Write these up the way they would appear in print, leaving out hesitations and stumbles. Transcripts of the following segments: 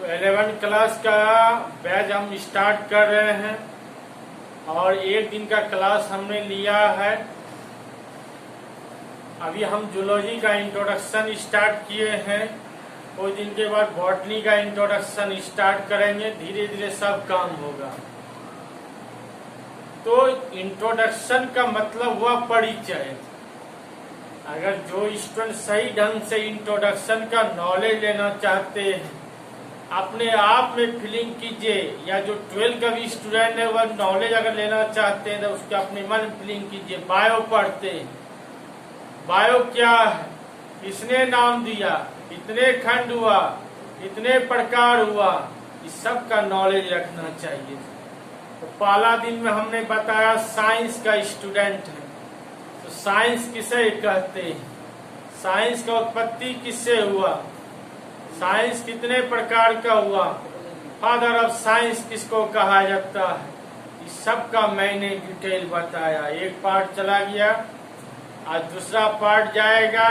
तो 11 क्लास का बैच हम स्टार्ट कर रहे हैं और एक दिन का क्लास हमने लिया है। अभी हम जूलॉजी का इंट्रोडक्शन स्टार्ट किए हैं, कुछ दिन के बाद बॉटनी का इंट्रोडक्शन स्टार्ट करेंगे। धीरे धीरे सब काम होगा। तो इंट्रोडक्शन का मतलब हुआ परिचय। अगर जो स्टूडेंट सही ढंग से इंट्रोडक्शन का नॉलेज लेना चाहते हैं, अपने आप में फीलिंग कीजिए, या जो 12 का भी स्टूडेंट है वह नॉलेज अगर लेना चाहते हैं तो उसके अपने मन फीलिंग कीजिए। बायो पढ़ते हैं, बायो क्या है, किसने नाम दिया, कितने खंड हुआ, कितने प्रकार हुआ, इस सब का नॉलेज रखना चाहिए। तो पहला दिन में हमने बताया साइंस का स्टूडेंट है, तो साइंस किसे कहते हैं, साइंस का उत्पत्ति किससे हुआ, साइंस कितने प्रकार का हुआ, फादर ऑफ साइंस किसको कहा जाता है, इस सब का मैंने डिटेल बताया। एक पार्ट चला गया, आज दूसरा पार्ट जाएगा।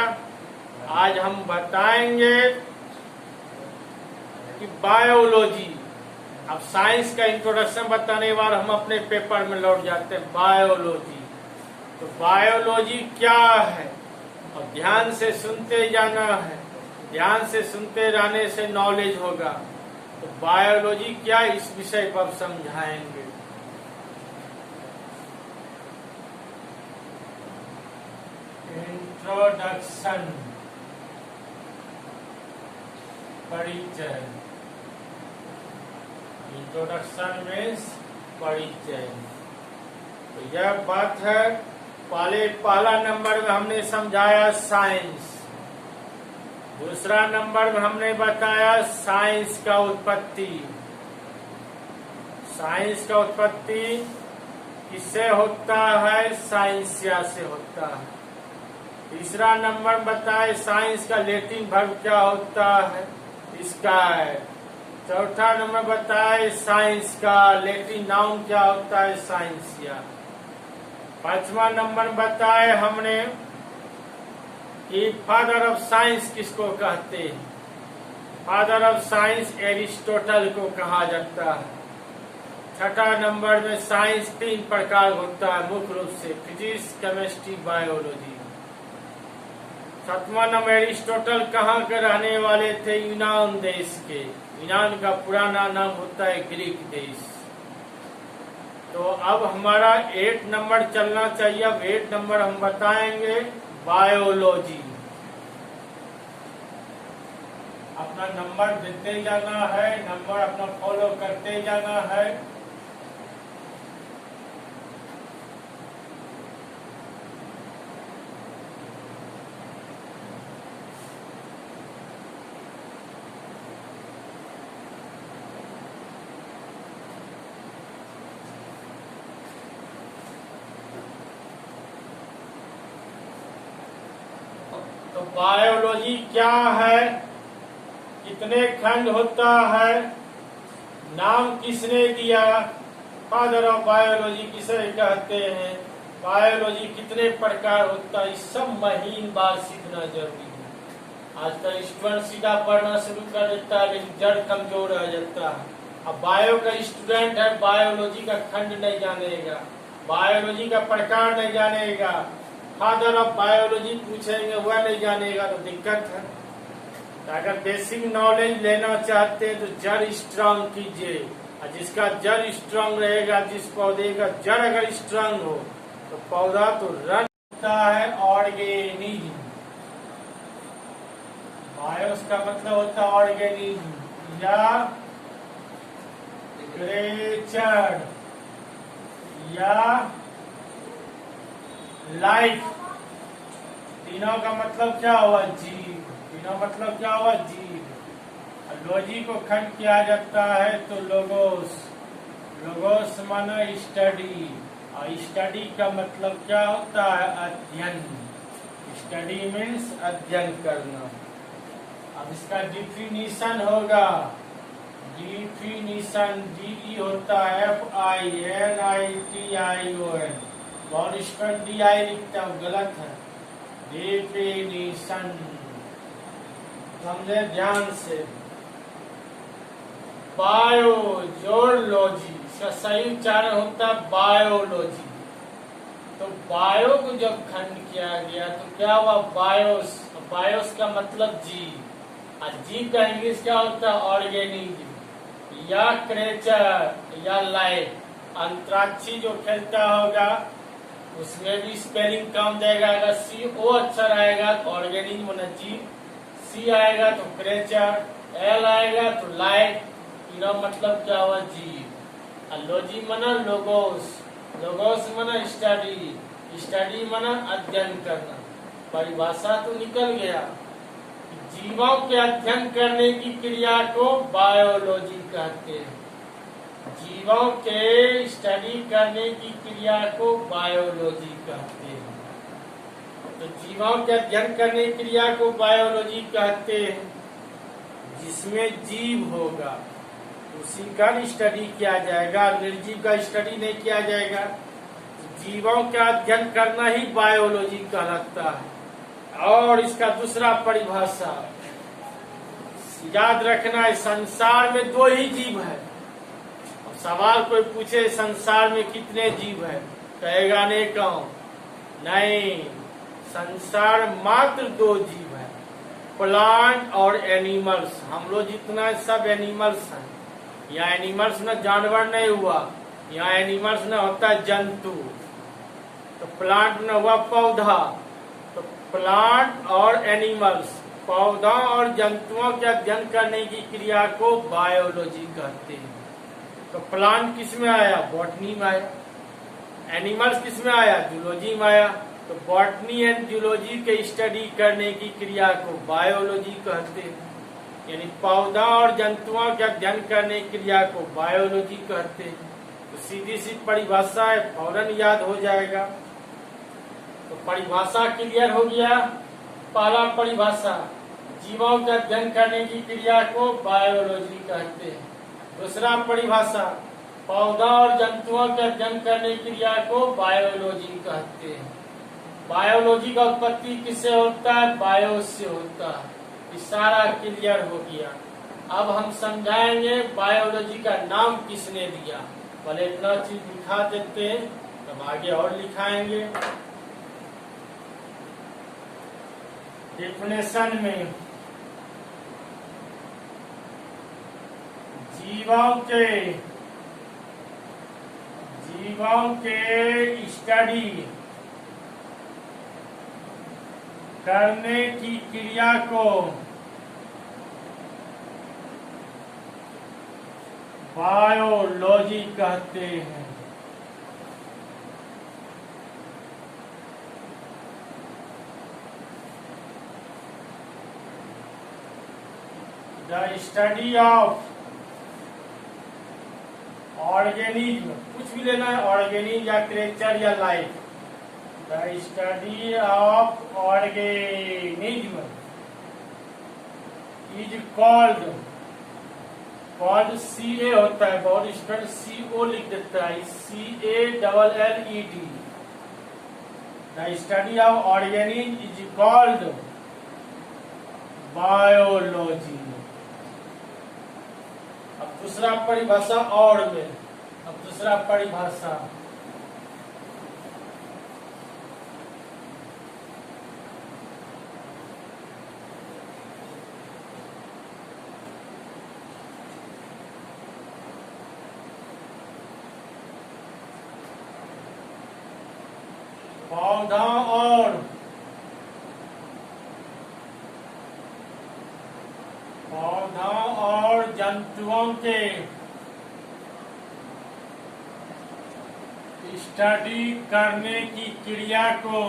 आज हम बताएंगे कि बायोलॉजी। अब साइंस का इंट्रोडक्शन बताने के बाद हम अपने पेपर में लौट जाते हैं बायोलॉजी। तो बायोलॉजी क्या है, अब ध्यान से सुनते जाना है, ध्यान से सुनते रहने से नॉलेज होगा। तो बायोलॉजी क्या, इस विषय पर समझाएंगे। इंट्रोडक्शन, परिचय। इंट्रोडक्शन मीन्स परिचय। तो यह बात है। पहला नंबर में हमने समझाया साइंस, दूसरा नंबर में हमने बताया साइंस का उत्पत्ति। साइंस का उत्पत्ति किससे होता है, साइंसिया से होता है। तीसरा नंबर बताए साइंस का लैटिन वर्ब क्या होता है, स्काई। चौथा नंबर बताए साइंस का लैटिन नाउन क्या होता है, साइंसिया। पांचवा नंबर बताए हमने कि फादर ऑफ साइंस किसको कहते हैं। फादर ऑफ साइंस एरिस्टोटल को कहा जाता है। छठा नंबर में साइंस 3 प्रकार होता है मुख्य रूप से, फिजिक्स, केमिस्ट्री, बायोलॉजी। सातवां नंबर एरिस्टोटल कहाँ के रहने वाले थे, यूनान देश के। यूनान का पुराना नाम होता है ग्रीक देश। तो अब हमारा 8 नंबर चलना चाहिए। अब 8 नंबर हम बताएंगे बायोलॉजी। अपना नंबर देते जाना है, नंबर अपना फॉलो करते जाना है। तो बायोलॉजी क्या है, कितने खंड होता है, नाम किसने दिया, फादर ऑफ बायोलॉजी किसे कहते हैं, बायोलॉजी कितने प्रकार होता है, सब महीन बार सीखना जरूरी है। आजकल स्टूडेंट सीधा पढ़ना शुरू कर देता है लेकिन जड़ कमजोर रह जाता है। अब बायो का स्टूडेंट है, बायोलॉजी का खंड नहीं जानेगा, बायोलॉजी का प्रकार नहीं जानेगा, फादर ऑफ बायोलॉजी पूछेंगे वह नहीं जानेगा, तो दिक्कत है। तो अगर बेसिक नॉलेज लेना चाहते हैं तो जड़ स्ट्रांग कीजिए। और जिसका जड़ स्ट्रांग रहेगा, जिस पौधे का जड़ अगर स्ट्रांग हो तो पौधा तो रन होता है ऑर्गेनिज्म। बायोस का मतलब होता है ऑर्गेनिज्म या क्रिएचर या लाइफ। तीनों का मतलब क्या हुआ, जीव। तीनों मतलब क्या हुआ, जीव। लॉजी को खंड किया जाता है तो लोगोस। लोगोस माना स्टडी, और स्टडी का मतलब क्या होता है, अध्ययन। स्टडी मीन्स अध्ययन करना। अब इसका डिफिनीशन होगा, डिफिनीशन डी होता है FINITION। बहुत स्टूडेंट DI लिखता हूँ, गलत है। डिफिनीशन समझे ध्यान से। बायोलॉजी, इसका सही उच्चारण होता है बायोलॉजी। तो बायो को जब खंड किया गया तो क्या हुआ, बायोस। बायोस का मतलब जीव, और जीव का इंग्लिश क्या होता है, ऑर्गेनिज्म या क्रिएचर या लाइफ। अंतराक्षी जो खेलता होगा उसमें भी स्पेलिंग कम देगा, अगर CO अक्षर आएगा तो ऑर्गेनिज्म होना जीव, C आएगा तो क्रिएचर, L आएगा तो लाइफ, मतलब क्या हुआ, जीव। और लॉजी मना लोगोस, लोगोस मना स्टडी, स्टडी मना अध्ययन करना। परिभाषा तो निकल गया। जीवों के अध्ययन करने की क्रिया को बायोलॉजी कहते हैं। जीवों के स्टडी करने की क्रिया को बायोलॉजी कहते हैं। तो जीवों के अध्ययन करने की क्रिया को बायोलॉजी कहते हैं। जिसमें जीव होगा उसी का स्टडी किया जाएगा, निर्जीव का स्टडी नहीं किया जाएगा। जीवों का अध्ययन करना ही बायोलॉजी कहलाता है। और इसका दूसरा परिभाषा याद रखना है, संसार में 2 ही जीव है। सवाल कोई पूछे संसार में कितने जीव है, कहेगा नहीं, संसार मात्र 2 जीव है, प्लांट और एनिमल्स। हम लोग जितना सब एनिमल्स हैं। यहाँ एनिमल्स न जानवर नहीं हुआ, यहाँ एनिमल्स न होता है जंतु। तो प्लांट न हुआ पौधा, तो प्लांट और एनिमल्स, पौधा और जंतुओं के अध्ययन करने की क्रिया को बायोलॉजी कहते हैं। तो प्लांट किस में आया, बॉटनी में आया। एनिमल्स किस में आया, जूलॉजी में आया। तो बॉटनी एंड जूलॉजी के स्टडी करने की क्रिया को बायोलॉजी कहते हैं। यानी पौधा और जंतुओं के अध्ययन करने की क्रिया को बायोलॉजी कहते हैं। तो सीधी सी परिभाषा है, फौरन याद हो जाएगा। तो परिभाषा क्लियर हो गया। पहला परिभाषा, जीवों का अध्ययन करने की क्रिया को बायोलॉजी कहते हैं। दूसरा परिभाषा, पौधा और जंतुओं के अध्ययन करने की क्रिया को बायोलॉजी कहते हैं। बायोलॉजी का उत्पत्ति किससे होता है, बायो से होता है। सारा क्लियर हो गया। अब हम समझाएंगे बायोलॉजी का नाम किसने दिया। पहले इतना चीज दिखा देते हैं, तब आगे और लिखाएंगे। डेफिनेशन में जीवों के स्टडी करने की क्रिया को बायोलॉजी कहते हैं। द स्टडी ऑफ ऑर्गेनिज्म, कुछ भी लेना है, ऑर्गेनिज्म या क्रिएचर या life. The study of organism is called CA होता है, बहुत स्टूडेंट CO लिख देता है, CALLED। The study of organism is called biology. अब दूसरा परिभाषा और में, अब दूसरा परिभाषा, पौधा और जंतुओं के स्टडी करने की क्रिया को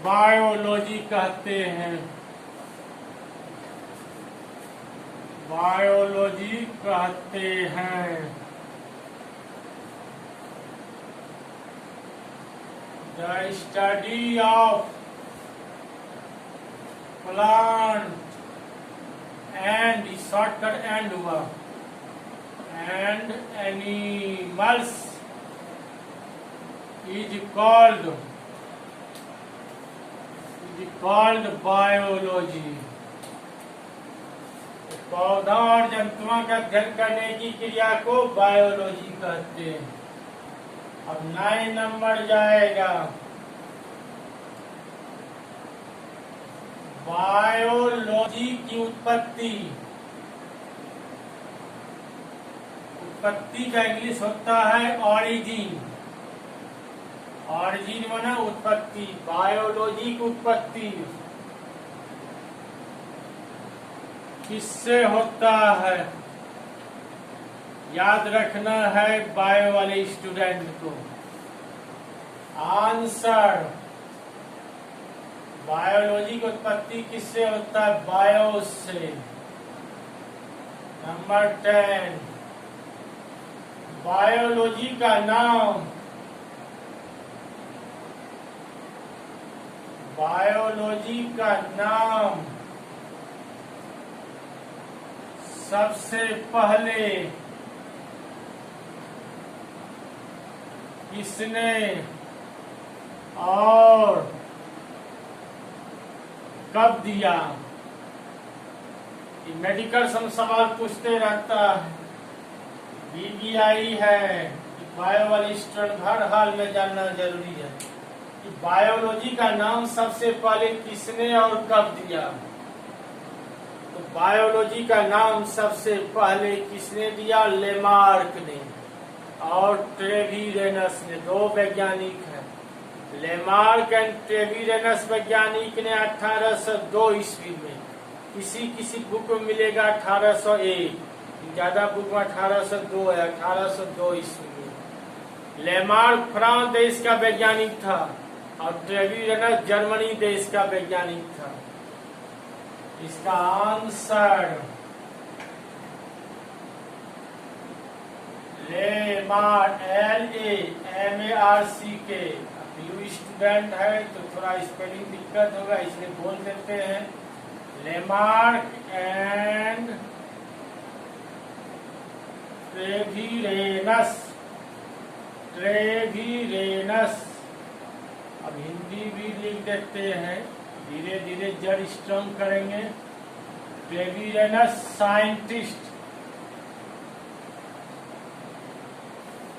बायोलॉजी कहते हैं। बायोलॉजी कहते हैं। The study of plant and, shortcut and हुआ, and animals is called biology. पौधा और जंतुओं का अध्ययन करने की क्रिया को बायोलॉजी कहते हैं। अब 9 नंबर जाएगा बायोलॉजी की उत्पत्ति। उत्पत्ति का इंग्लिश होता है ऑरिजिन। ऑरिजिन माना उत्पत्ति। बायोलॉजी की उत्पत्ति किससे होता है? याद रखना है बायो वाले स्टूडेंट को। आंसर, बायोलॉजी की उत्पत्ति किससे होता है? बायो से। नंबर 10, बायोलॉजी का नाम, बायोलॉजी का नाम सबसे पहले किसने और कब दिया? ये मेडिकल सवाल पूछते रहता है। बीबीआई है, बायो वाले स्टूडेंट हर हाल में जानना जरूरी है कि बायोलॉजी का नाम सबसे पहले किसने और कब दिया। तो बायोलॉजी का नाम सबसे पहले किसने दिया? लेमार्क ने और ट्रेविरेनस ने। 2 वैज्ञानिक हैं, लेमार्क एंड ट्रेविरेनस। वैज्ञानिक ने 1802 ईस्वी में, किसी बुक में मिलेगा 1801, ज्यादा बुक में 1802 है। 1802 ईस्वी में लेमार्क फ्रांस देश का वैज्ञानिक था और ट्रेविरेनस जर्मनी देश का वैज्ञानिक था। इसका answer Lamarck, LAMARC। You student है तो थोड़ा स्पेलिंग दिक्कत होगा, इसलिए बोल देते हैं लेमार्क एंड ट्रेविरेनस। ट्रेविरेनस। अब हिंदी भी लिख देते हैं, धीरे धीरे जड़ स्ट्रॉन्ग करेंगे। ट्रेविरेनस साइंटिस्ट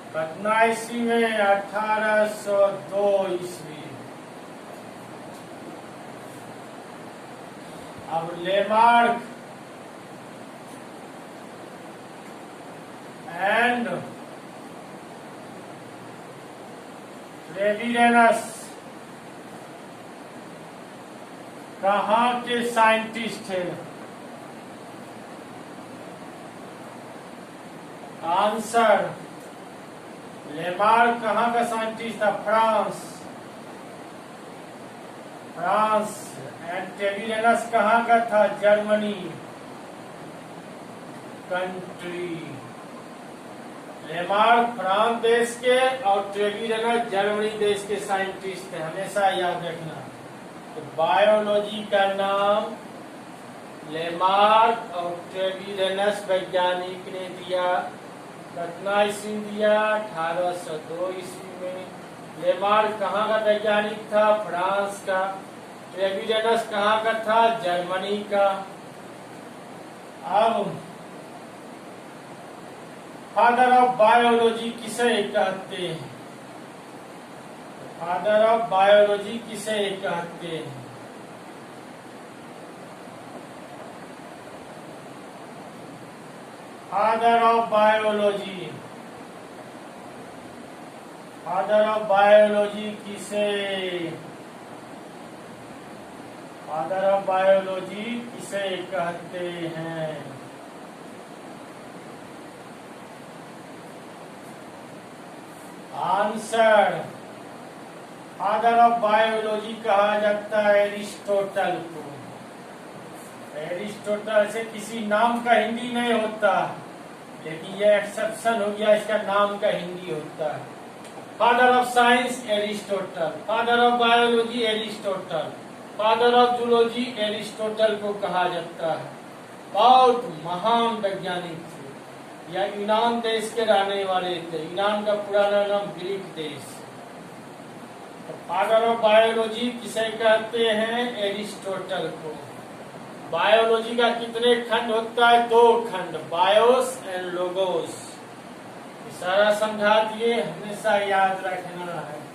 कितना ईस्वी में? 1802 ईस्वी। अब लेमार्क एंड ट्रेविरेनस कहाँ के साइंटिस्ट थे? आंसर, लेमार्क कहाँ का साइंटिस्ट था? फ्रांस। फ्रांस। एंड ट्रेविरेनस कहाँ का था? Germany country. लेमार्क फ्रांस देश के और ट्रेविरेनस जर्मनी देश के साइंटिस्ट थे, हमेशा याद रखना। तो बायोलॉजी का नाम लेमार्क और ट्रेविरेनस वैज्ञानिक ने दिया। कितना ईस्वी दिया? 1802 ईस्वी में। लेमार्क कहाँ का वैज्ञानिक था? फ्रांस का। ट्रेविरेनस कहाँ का था? जर्मनी का। अब फादर ऑफ बायोलॉजी किसे कहते हैं? फादर ऑफ बायोलॉजी किसे कहते हैं? Father of biology. Father of biology किसे? फादर ऑफ बायोलॉजी किसे कहते हैं? आंसर, फादर ऑफ बायोलॉजी कहा जाता है एरिस्टोटल को। एरिस्टोटल से किसी नाम का हिंदी नहीं होता, लेकिन ये एक्सेप्शन हो गया, इसका नाम का हिंदी होता है। Father of science Aristotle, father of biology Aristotle, father of zoology Aristotle को कहा जाता है। बहुत महान वैज्ञानिक थे, या यूनान देश के रहने वाले थे। यूनान का पुराना नाम ग्रीक देश। तो फादर ऑफ बायोलॉजी किसे कहते हैं? एरिस्टोटल को। बायोलॉजी का कितने खंड होता है? 2 खंड, बायोस एंड लोगोस। सारा समझा दिए, हमेशा याद रखना है।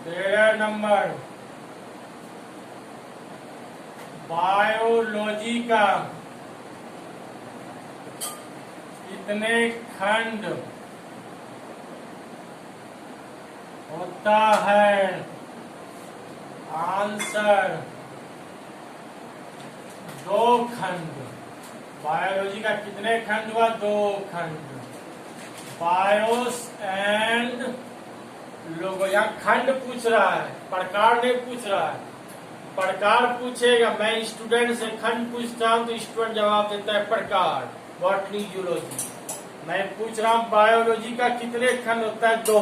तेरह नंबर, बायोलॉजी का कितने खंड होता है? आंसर 2 खंड। बायोलॉजी का कितने खंड हुआ? 2 खंड, बायोस एंड लोगो। यहाँ खंड पूछ रहा है, प्रकार नहीं पूछ रहा है। प्रकार पूछेगा, मैं स्टूडेंट से खंड पूछता हूँ तो स्टूडेंट जवाब देता है प्रकार, बॉटनी, जूलॉजी। मैं पूछ रहा हूँ बायोलॉजी का कितने खंड होता है? 2,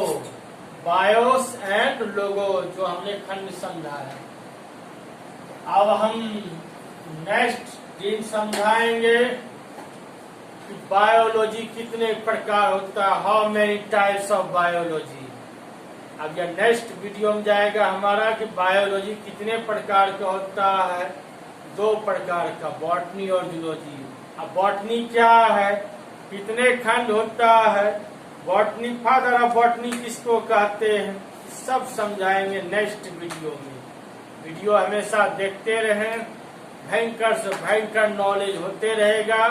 बायोस एंड लोगो, जो हमने खंड समझा है। अब हम नेक्स्ट दिन समझाएंगे कि बायोलॉजी कितने प्रकार होता है, how many types of biology. अब यह नेक्स्ट वीडियो में जाएगा हमारा कि बायोलॉजी कितने प्रकार का होता है। 2 प्रकार का, बॉटनी और जूलॉजी। अब बॉटनी क्या है, कितने खंड होता है, बॉटनी, फादर ऑफ बॉटनी किसको कहते हैं, सब समझाएंगे नेक्स्ट वीडियो में। वीडियो हमेशा देखते रहें, भयंकर से भयंकर नॉलेज होते रहेगा।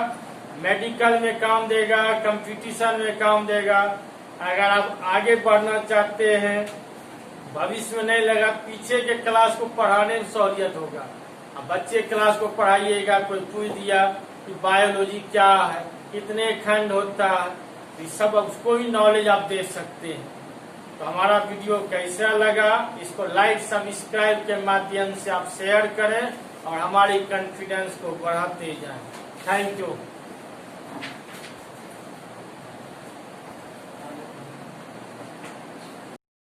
मेडिकल में काम देगा, कंपटीशन में काम देगा। अगर आप आगे बढ़ना चाहते हैं, भविष्य में नहीं लगा, पीछे के क्लास को पढ़ाने में सहूलियत होगा। अब बच्चे क्लास को पढ़ाइएगा, कोई पूछ दिया कि बायोलॉजी क्या है, कितने खंड होता है, ये सब उसको ही नॉलेज आप दे सकते हैं। तो हमारा वीडियो कैसा लगा, इसको लाइक सब्सक्राइब के माध्यम से आप शेयर करें और हमारी कॉन्फिडेंस को बढ़ाते जाएं। Thank you.